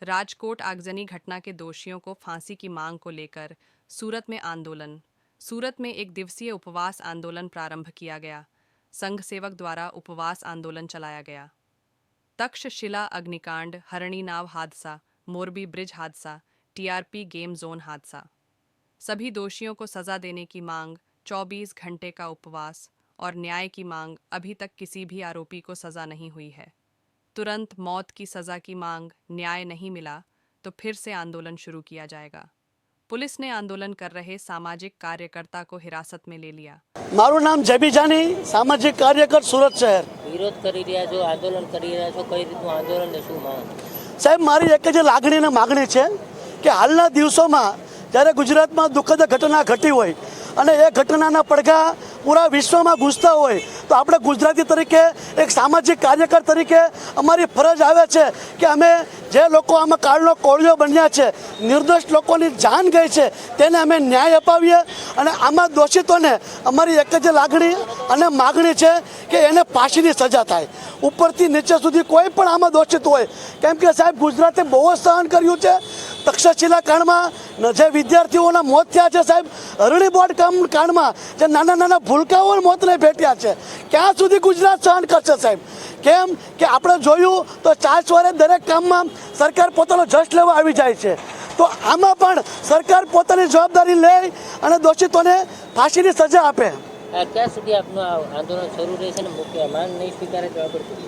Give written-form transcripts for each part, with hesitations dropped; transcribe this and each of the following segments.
राजकोट आगजनी घटना के दोषियों को फांसी की मांग को लेकर सूरत में आंदोलन। सूरत में एक दिवसीय उपवास आंदोलन प्रारंभ किया गया। संघ सेवक द्वारा उपवास आंदोलन चलाया गया। तक्षशिला अग्निकांड, हरणी नाव हादसा, मोरबी ब्रिज हादसा, टीआरपी गेम जोन हादसा। सभी दोषियों को सजा देने की मांग, 24 घंटे का उपवास और न्याय की मांग। अभी तक किसी भी आरोपी को सजा नहीं हुई है। तुरंत मौत की सजा की मांग, न्याय नहीं मिला तो फिर से आंदोलन शुरू किया जाएगा। पुलिस ने आंदोलन कर रहे सामाजिक कार्यकर्ता को हिरासत में ले लिया। मारू नाम जेबी जानी, सामाजिक कार्यकर सूरत शहर। વિરોધ કરી રહ્યા છો, આંદોલન કરી રહ્યા છો, કઈ રીતનું આંદોલન ને શું માંગ? સાહેબ, મારી એક જ લાગણી અને માગણી છે કે હાલના દિવસોમાં જ્યારે ગુજરાતમાં દુઃખદ ઘટના ઘટી હોય અને એ ઘટનાના પડઘા પૂરા વિશ્વમાં ગૂંજતા હોય તો આપણે ગુજરાતી તરીકે એક સામાજિક કાર્યકર તરીકે અમારી ફરજ આવે છે કે અમે જે લોકો આમાં કાળનો કોળિયો બન્યા છે, નિર્દોષ લોકોની જાન ગઈ છે, તેને અમે ન્યાય અપાવીએ અને આમાં દોષિતોને અમારી એક જ લાગણી અને માગણી છે કે એને ફાંસીની સજા થાય। ઉપરથી નીચે સુધી કોઈ પણ આમાં દોષિત હોય, કેમ કે સાહેબ ગુજરાતે બહુ જ સહન કર્યું છે। તક્ષશિલા કાંડમાં જે વિદ્યાર્થીઓના મોત થયા છે સાહેબ, હરણી બોર્ડ કાંડમાં જે નાના નાના ભૂલકાઓ મોતને ભેટ્યા છે, ક્યાં સુધી ગુજરાત સહન કરશે સાહેબ? કેમ કે આપણે જોયું તો 4 વર્ષે દરેક કામમાં સરકાર પોતાનો જશ લેવા આવી જાય છે, તો આમાં પણ સરકાર પોતાની જવાબદારી લે અને દોષિતોને ફાંસીની સજા આપે। ક્યાં સુધી આપનું આંદોલન શરૂ રહેશે ને મુખ્ય માંગ નહીં સ્વીકારે તો આગળ શું?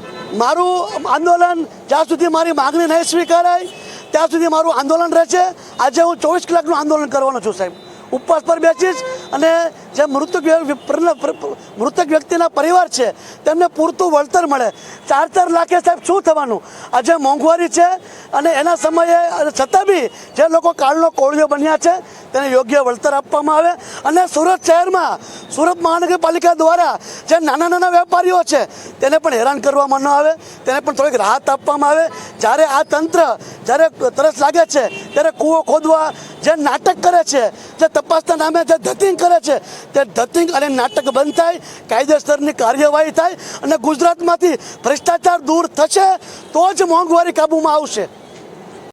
મારું આંદોલન જ્યાં સુધી મારી માગણી નહીં સ્વીકારાય ત્યાં સુધી મારું આંદોલન રહેશે। આજે હું 24 કલાકનું આંદોલન કરવાનો છું સાહેબ। ઉપવાસ પર બેસીશ અને જે મૃતક વ્યક્તિના પરિવાર છે તેમને પૂરતું વળતર મળે। 4 લાખે સાહેબ શું થવાનું? આજે મોંઘવારી છે અને એના સમયે છતાં બી જે લોકો કાળનો કોળિયો બન્યા છે તેને યોગ્ય વળતર આપવામાં આવે અને સુરત શહેરમાં, સુરત મહાનગરપાલિકા દ્વારા જે નાના નાના વેપારીઓ છે તેને પણ હેરાન કરવામાં ન આવે, તેને પણ થોડીક રાહત આપવામાં આવે। જ્યારે આ તંત્ર જ્યારે તરસ લાગે છે ત્યારે કૂવો ખોદવા જે નાટક કરે છે, જે તપાસના નામે જે ધતિંગ કરે છે, તે ધતિંગ અને નાટક બંધ થાય, કાયદેસરની કાર્યવાહી થાય અને ગુજરાતમાંથી ભ્રષ્ટાચાર દૂર થશે તો જ મોંઘવારી કાબૂમાં આવશે।